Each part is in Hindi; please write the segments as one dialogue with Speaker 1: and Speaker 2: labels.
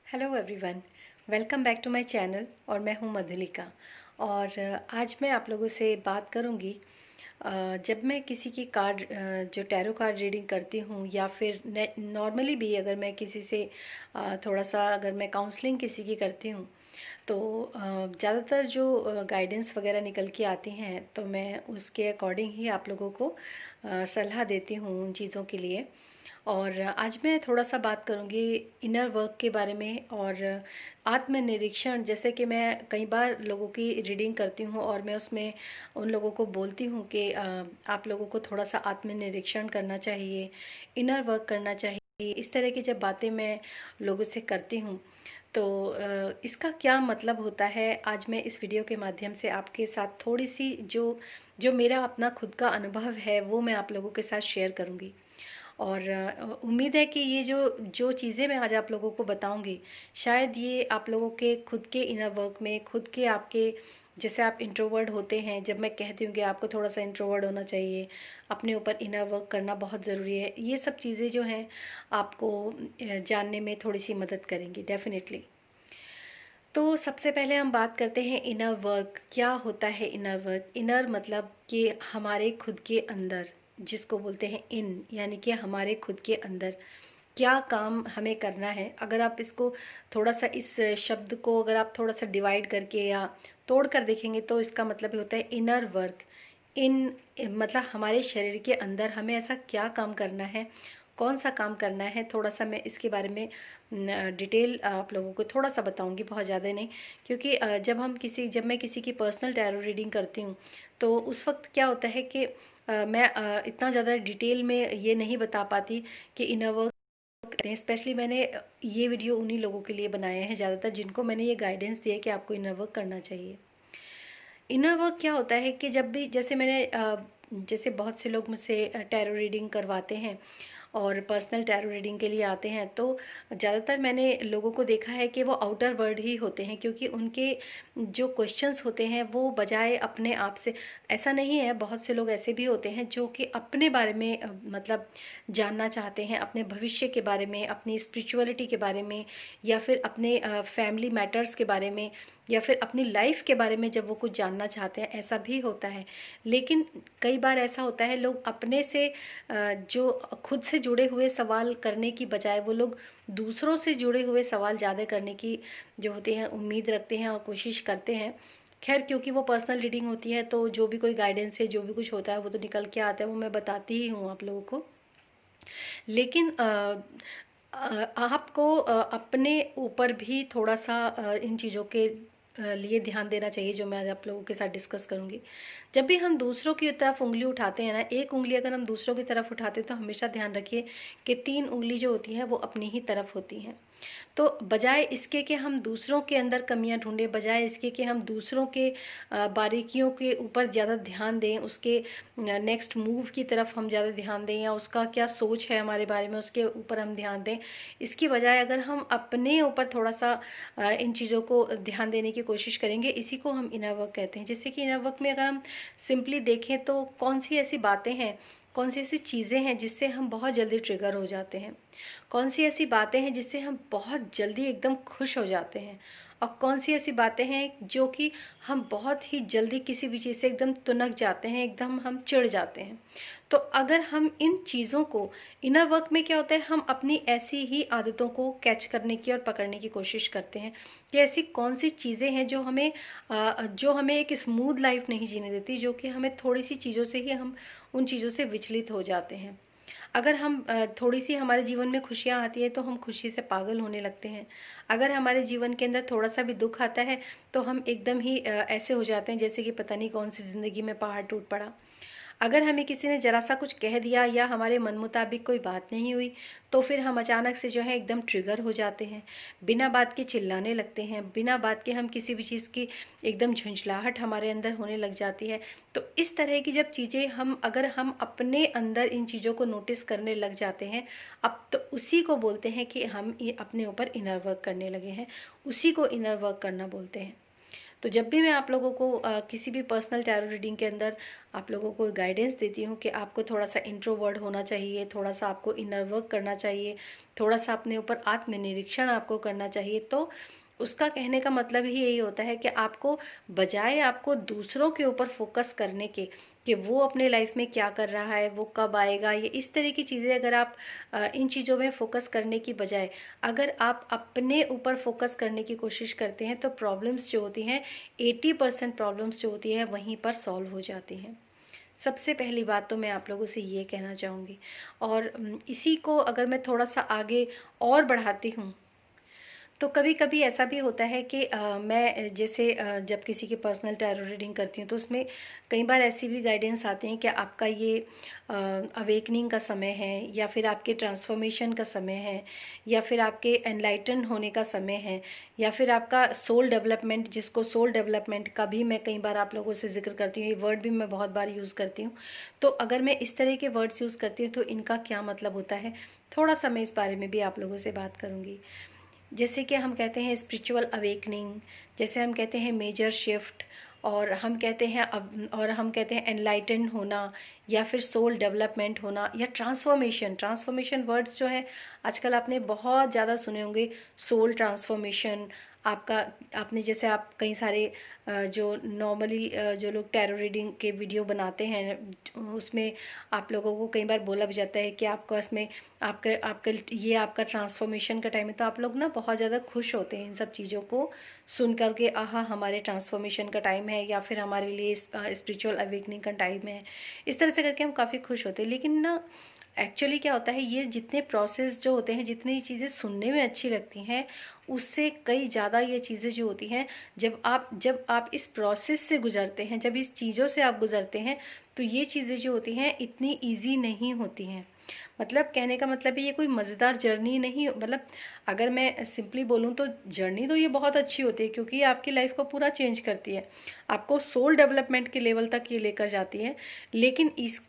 Speaker 1: Hello everyone, welcome back to my channel. और मैं हूं मधुलिका। और आज मैं आप लोगों से बात करूंगी। जब मैं किसी की कार्ड जो टैरो कार्ड रीडिंग करती हूं या फिर नॉर्मली भी अगर मैं किसी से थोड़ा सा अगर मैं काउंसलिंग किसी की करती हूं तो ज़्यादातर जो गाइडेंस वगैरह निकल के आती हैं तो मैं उसके अकॉर्डिंग ही आप लोगों को सलाह देती हूँ उन चीज़ों के लिए। और आज मैं थोड़ा सा बात करूँगी इनर वर्क के बारे में और आत्मनिरीक्षण। जैसे कि मैं कई बार लोगों की रीडिंग करती हूँ और मैं उसमें उन लोगों को बोलती हूँ कि आप लोगों को थोड़ा सा आत्मनिरीक्षण करना चाहिए, इनर वर्क करना चाहिए। इस तरह की जब बातें मैं लोगों से करती हूँ तो इसका क्या मतलब होता है, आज मैं इस वीडियो के माध्यम से आपके साथ थोड़ी सी जो जो मेरा अपना खुद का अनुभव है वो मैं आप लोगों के साथ शेयर करूँगी। और उम्मीद है कि ये जो जो चीज़ें मैं आज आप लोगों को बताऊंगी शायद ये आप लोगों के खुद के इनर वर्क में, खुद के आपके जैसे आप इंट्रोवर्ड होते हैं, जब मैं कहती हूँ कि आपको थोड़ा सा इंट्रोवर्ड होना चाहिए, अपने ऊपर इनर वर्क करना बहुत ज़रूरी है, ये सब चीज़ें जो हैं आपको जानने में थोड़ी सी मदद करेंगी डेफिनेटली। तो सबसे पहले हम बात करते हैं इनर वर्क। क्या होता है इनर वर्क? इनर मतलब कि हमारे खुद के अंदर, जिसको बोलते हैं इन, यानी कि हमारे खुद के अंदर क्या काम हमें करना है। अगर आप इसको थोड़ा सा इस शब्द को अगर आप थोड़ा सा डिवाइड करके या तोड़ कर देखेंगे तो इसका मतलब ये होता है इनर वर्क। इन मतलब हमारे शरीर के अंदर हमें ऐसा क्या काम करना है, कौन सा काम करना है, थोड़ा सा मैं इसके बारे में डिटेल आप लोगों को थोड़ा सा बताऊंगी, बहुत ज़्यादा नहीं। क्योंकि जब मैं किसी की पर्सनल टैरो रीडिंग करती हूँ तो उस वक्त क्या होता है कि मैं इतना ज़्यादा डिटेल में ये नहीं बता पाती कि इनर वर्क करते हैं। स्पेशली मैंने ये वीडियो उन्हीं लोगों के लिए बनाए हैं ज़्यादातर जिनको मैंने ये गाइडेंस दिया कि आपको इनर वर्क करना चाहिए। इनर वर्क क्या होता है कि जब भी जैसे जैसे बहुत से लोग मुझसे टैरो रीडिंग करवाते हैं और पर्सनल टैरो रीडिंग के लिए आते हैं तो ज़्यादातर मैंने लोगों को देखा है कि वो आउटर वर्ल्ड ही होते हैं, क्योंकि उनके जो क्वेश्चंस होते हैं वो बजाय अपने आप से, ऐसा नहीं है, बहुत से लोग ऐसे भी होते हैं जो कि अपने बारे में मतलब जानना चाहते हैं, अपने भविष्य के बारे में, अपनी स्पिरिचुअलिटी के बारे में, या फिर अपने फैमिली मैटर्स के बारे में, या फिर अपनी लाइफ के बारे में जब वो कुछ जानना चाहते हैं, ऐसा भी होता है। लेकिन कई बार ऐसा होता है लोग अपने से जो खुद से जुड़े हुए सवाल करने की बजाय वो लोग दूसरों से जुड़े हुए सवाल ज़्यादा करने की जो होते हैं उम्मीद रखते हैं और कोशिश करते हैं। खैर, क्योंकि वो पर्सनल रीडिंग होती है तो जो भी कोई गाइडेंस है, जो भी कुछ होता है वो तो निकल के आता है, वो मैं बताती ही हूँ आप लोगों को। लेकिन आपको अपने ऊपर भी थोड़ा सा इन चीज़ों के लिए ध्यान देना चाहिए, जो मैं आज आप लोगों के साथ डिस्कस करूंगी। जब भी हम दूसरों की तरफ उंगली उठाते हैं ना, एक उंगली अगर हम दूसरों की तरफ उठाते हैं तो हमेशा ध्यान रखिए कि 3 उंगली जो होती हैं वो अपनी ही तरफ होती हैं। तो बजाय इसके कि हम दूसरों के अंदर कमियां ढूंढें, बजाय इसके कि हम दूसरों के बारीकियों के ऊपर ज़्यादा ध्यान दें, उसके नेक्स्ट मूव की तरफ हम ज़्यादा ध्यान दें, या उसका क्या सोच है हमारे बारे में उसके ऊपर हम ध्यान दें, इसकी बजाय अगर हम अपने ऊपर थोड़ा सा इन चीज़ों को ध्यान देने की कोशिश करेंगे, इसी को हम इनर वर्क कहते हैं। जैसे कि इनर वर्क में अगर हम सिंपली देखें तो कौन सी ऐसी बातें हैं, कौन सी ऐसी चीज़ें हैं जिससे हम बहुत जल्दी ट्रिगर हो जाते हैं, कौन सी ऐसी बातें हैं जिससे हम बहुत जल्दी एकदम खुश हो जाते हैं, और कौन सी ऐसी बातें हैं जो कि हम बहुत ही जल्दी किसी भी चीज़ से एकदम तुनक जाते हैं, एकदम हम चिढ़ जाते हैं। तो अगर हम इन चीज़ों को, इनर वर्क में क्या होता है, हम अपनी ऐसी ही आदतों को कैच करने की और पकड़ने की कोशिश करते हैं कि ऐसी कौन सी चीज़ें हैं जो हमें एक स्मूथ लाइफ नहीं जीने देती, जो कि हमें थोड़ी सी चीज़ों से ही हम उन चीज़ों से विचलित हो जाते हैं। अगर हम थोड़ी सी हमारे जीवन में खुशियाँ आती है तो हम खुशी से पागल होने लगते हैं। अगर हमारे जीवन के अंदर थोड़ा सा भी दुख आता है तो हम एकदम ही ऐसे हो जाते हैं जैसे कि पता नहीं कौन सी ज़िंदगी में पहाड़ टूट पड़ा। अगर हमें किसी ने ज़रा सा कुछ कह दिया या हमारे मन मुताबिक कोई बात नहीं हुई तो फिर हम अचानक से जो है एकदम ट्रिगर हो जाते हैं, बिना बात के चिल्लाने लगते हैं, बिना बात के हम किसी भी चीज़ की एकदम झुंझलाहट हमारे अंदर होने लग जाती है। तो इस तरह की जब चीज़ें अगर हम अपने अंदर इन चीज़ों को नोटिस करने लग जाते हैं, अब तो उसी को बोलते हैं कि हम अपने ऊपर इनर वर्क करने लगे हैं, उसी को इनर वर्क करना बोलते हैं। तो जब भी मैं आप लोगों को किसी भी पर्सनल टैरो रीडिंग के अंदर आप लोगों को गाइडेंस देती हूँ कि आपको थोड़ा सा इंट्रोवर्ट होना चाहिए, थोड़ा सा आपको इनर वर्क करना चाहिए, थोड़ा सा अपने ऊपर आत्मनिरीक्षण आपको करना चाहिए, तो उसका कहने का मतलब ही यही होता है कि आपको, बजाय आपको दूसरों के ऊपर फोकस करने के कि वो अपने लाइफ में क्या कर रहा है, वो कब आएगा, ये इस तरह की चीज़ें, अगर आप इन चीज़ों में फोकस करने की बजाय अगर आप अपने ऊपर फोकस करने की कोशिश करते हैं, तो प्रॉब्लम्स जो होती हैं, 80% प्रॉब्लम्स जो होती है वहीं पर सॉल्व हो जाती हैं। सबसे पहली बात तो मैं आप लोगों से ये कहना चाहूँगी। और इसी को अगर मैं थोड़ा सा आगे और बढ़ाती हूँ, तो कभी कभी ऐसा भी होता है कि मैं जैसे जब किसी की पर्सनल टैरो रीडिंग करती हूँ, तो उसमें कई बार ऐसी भी गाइडेंस आती हैं कि आपका ये अवेकनिंग का समय है, या फिर आपके ट्रांसफॉर्मेशन का समय है, या फिर आपके एनलाइटन होने का समय है, या फिर आपका सोल डेवलपमेंट, जिसको सोल डेवलपमेंट का भी मैं कई बार आप लोगों से जिक्र करती हूँ, ये वर्ड भी मैं बहुत बार यूज़ करती हूँ। तो अगर मैं इस तरह के वर्ड्स यूज़ करती हूँ तो इनका क्या मतलब होता है, थोड़ा सा मैं इस बारे में भी आप लोगों से बात करूँगी। जैसे कि हम कहते हैं स्पिरिचुअल अवेकनिंग, जैसे हम कहते हैं मेजर शिफ्ट, और हम कहते हैं एनलाइटन होना, या फिर सोल डेवलपमेंट होना, या ट्रांसफॉर्मेशन वर्ड्स जो हैं आजकल आपने बहुत ज़्यादा सुने होंगे। सोल ट्रांसफॉर्मेशन, आपका, आपने जैसे आप कई सारे जो नॉर्मली जो लोग टैरो रीडिंग के वीडियो बनाते हैं, उसमें आप लोगों को कई बार बोला भी जाता है कि आपका इसमें आपका आपका ये आपका ट्रांसफॉर्मेशन का टाइम है, तो आप लोग ना बहुत ज़्यादा खुश होते हैं इन सब चीज़ों को सुन कर के, आहा हमारे ट्रांसफॉर्मेशन का टाइम है, या फिर हमारे लिए स्पिरिचुअल अवेकनिंग का टाइम है। इस तरह से करके हम काफ़ी खुश होते हैं। लेकिन ना एक्चुअली क्या होता है, ये जितने प्रोसेस जो होते हैं, जितनी चीज़ें सुनने में अच्छी लगती हैं, उससे कई ज़्यादा ये चीज़ें जो होती हैं, जब आप इस प्रोसेस से गुजरते हैं, जब इस चीज़ों से आप गुजरते हैं, तो ये चीज़ें जो होती हैं इतनी ईजी नहीं होती हैं। मतलब कहने का मतलब है, ये कोई मज़ेदार जर्नी नहीं, मतलब अगर मैं सिंपली बोलूँ तो जर्नी तो ये बहुत अच्छी होती है, क्योंकि ये आपकी लाइफ को पूरा चेंज करती है, आपको सोल डेवलपमेंट के लेवल तक ये लेकर जाती है। लेकिन इस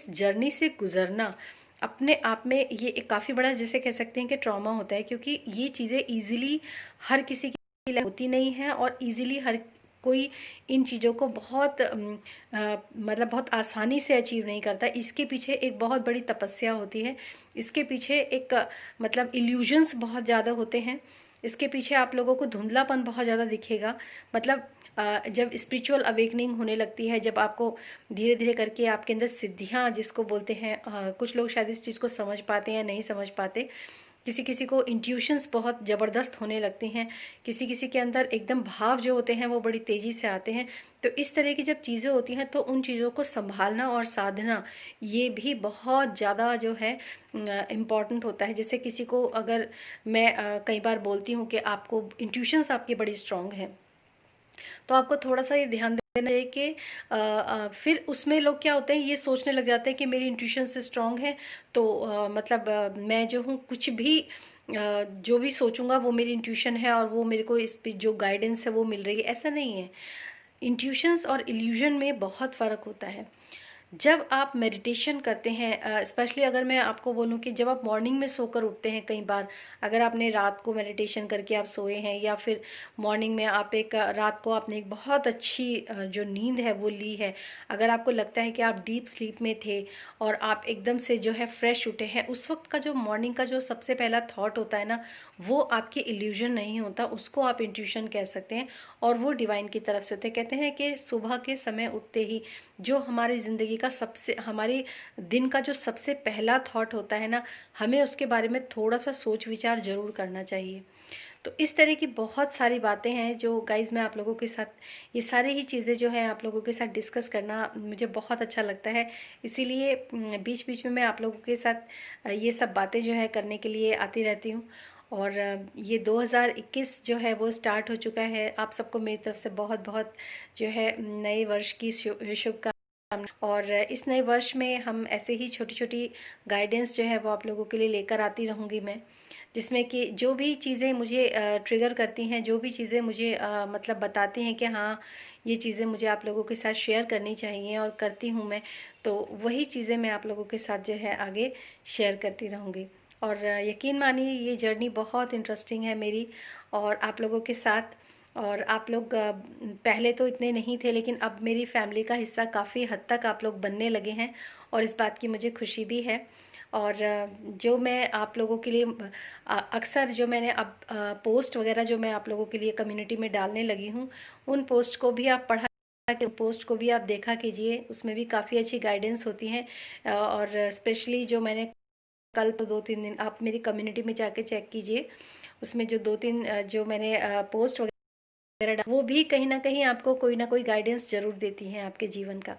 Speaker 1: जर्नी से गुजरना अपने आप में ये एक काफ़ी बड़ा, जिसे कह सकते हैं कि ट्रॉमा होता है, क्योंकि ये चीज़ें ईजिली हर किसी की लाइफ होती नहीं है, और ईजिली हर कोई इन चीज़ों को मतलब बहुत आसानी से अचीव नहीं करता। इसके पीछे एक बहुत बड़ी तपस्या होती है, इसके पीछे एक मतलब इल्यूजन्स बहुत ज़्यादा होते हैं, इसके पीछे आप लोगों को धुंधलापन बहुत ज़्यादा दिखेगा। मतलब जब स्पिरिचुअल अवेकनिंग होने लगती है, जब आपको धीरे धीरे करके आपके अंदर सिद्धियाँ जिसको बोलते हैं, कुछ लोग शायद इस चीज़ को समझ पाते हैं, नहीं समझ पाते, किसी किसी को इंट्यूशंस बहुत ज़बरदस्त होने लगती हैं, किसी किसी के अंदर एकदम भाव जो होते हैं वो बड़ी तेज़ी से आते हैं। तो इस तरह की जब चीज़ें होती हैं, तो उन चीज़ों को संभालना और साधना, ये भी बहुत ज़्यादा जो है इम्पॉर्टेंट होता है। जैसे किसी को अगर मैं कई बार बोलती हूँ कि आपको इंट्यूशंस आपकी बड़ी स्ट्रांग हैं, तो आपको थोड़ा सा ये ध्यान देना चाहिए कि फिर उसमें लोग क्या होते हैं, ये सोचने लग जाते हैं कि मेरी इंट्यूशन से स्ट्रांग है, तो मतलब मैं जो हूँ कुछ भी जो भी सोचूंगा वो मेरी इंट्यूशन है, और वो मेरे को इस पे जो गाइडेंस है वो मिल रही है। ऐसा नहीं है। इंट्यूशंस और इल्यूजन में बहुत फ़र्क होता है। जब आप मेडिटेशन करते हैं, स्पेशली अगर मैं आपको बोलूं कि जब आप मॉर्निंग में सोकर उठते हैं, कई बार अगर आपने रात को मेडिटेशन करके आप सोए हैं, या फिर मॉर्निंग में आप एक रात को आपने एक बहुत अच्छी जो नींद है वो ली है, अगर आपको लगता है कि आप डीप स्लीप में थे और आप एकदम से जो है फ्रेश उठे हैं, उस वक्त का जो मॉर्निंग का जो सबसे पहला थॉट होता है ना, वो आपकी इल्यूजन नहीं होता, उसको आप इंट्यूशन कह सकते हैं, और वो डिवाइन की तरफ से होते हैं। कहते हैं कि सुबह के समय उठते ही जो हमारी ज़िंदगी का हमारे दिन का जो सबसे पहला थॉट होता है ना, हमें उसके बारे में थोड़ा सा सोच विचार ज़रूर करना चाहिए। तो इस तरह की बहुत सारी बातें हैं जो गाइज़ मैं आप लोगों के साथ, ये सारी ही चीज़ें जो हैं आप लोगों के साथ डिस्कस करना मुझे बहुत अच्छा लगता है। इसीलिए बीच बीच में मैं आप लोगों के साथ ये सब बातें जो है करने के लिए आती रहती हूँ। और ये 2021 जो है वो स्टार्ट हो चुका है। आप सबको मेरी तरफ से बहुत बहुत जो है नए वर्ष की शुभकामनाएं। और इस नए वर्ष में हम ऐसे ही छोटी छोटी गाइडेंस जो है वो आप लोगों के लिए लेकर आती रहूँगी मैं, जिसमें कि जो भी चीज़ें मुझे ट्रिगर करती हैं, जो भी चीज़ें मुझे मतलब बताती हैं कि हाँ ये चीज़ें मुझे आप लोगों के साथ शेयर करनी चाहिए और करती हूँ मैं, तो वही चीज़ें मैं आप लोगों के साथ जो है आगे शेयर करती रहूँगी। और यकीन मानिए ये जर्नी बहुत इंटरेस्टिंग है मेरी और आप लोगों के साथ। और आप लोग पहले तो इतने नहीं थे, लेकिन अब मेरी फैमिली का हिस्सा काफ़ी हद तक आप लोग बनने लगे हैं और इस बात की मुझे खुशी भी है। और जो मैं आप लोगों के लिए अक्सर जो मैंने अब पोस्ट वगैरह जो मैं आप लोगों के लिए कम्युनिटी में डालने लगी हूँ, उन पोस्ट को भी आप पढ़ा के पोस्ट को भी आप देखा कीजिए, उसमें भी काफ़ी अच्छी गाइडेंस होती हैं। और स्पेशली जो मैंने कल तो 2-3 दिन आप मेरी कम्युनिटी में जाके चेक कीजिए, उसमें जो 2-3 जो मैंने पोस्ट वगैरह वो भी कहीं ना कहीं आपको कोई ना कोई गाइडेंस ज़रूर देती हैं आपके जीवन का।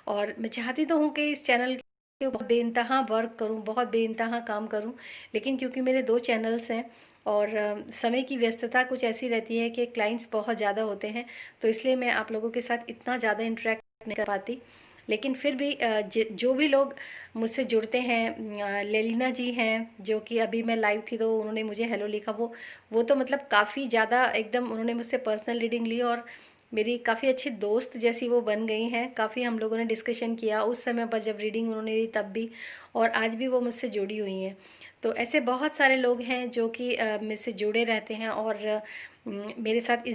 Speaker 1: और मैं चाहती तो हूँ कि इस चैनल के बहुत बेइंतहा वर्क करूँ, बहुत बेइंतहा काम करूँ, लेकिन क्योंकि मेरे 2 चैनल्स हैं और समय की व्यस्तता कुछ ऐसी रहती है कि क्लाइंट्स बहुत ज़्यादा होते हैं, तो इसलिए मैं आप लोगों के साथ इतना ज़्यादा इंटरेक्ट नहीं कर पाती। लेकिन फिर भी जो भी लोग मुझसे जुड़ते हैं, लेलिना जी हैं जो कि अभी मैं लाइव थी तो उन्होंने मुझे हेलो लिखा, वो तो मतलब काफ़ी ज़्यादा एकदम उन्होंने मुझसे पर्सनल रीडिंग ली और मेरी काफ़ी अच्छी दोस्त जैसी वो बन गई हैं। काफ़ी हम लोगों ने डिस्कशन किया उस समय पर जब रीडिंग उन्होंने ली तब भी, और आज भी वो मुझसे जुड़ी हुई हैं। तो ऐसे बहुत सारे लोग हैं जो कि मुझसे जुड़े रहते हैं और मेरे साथ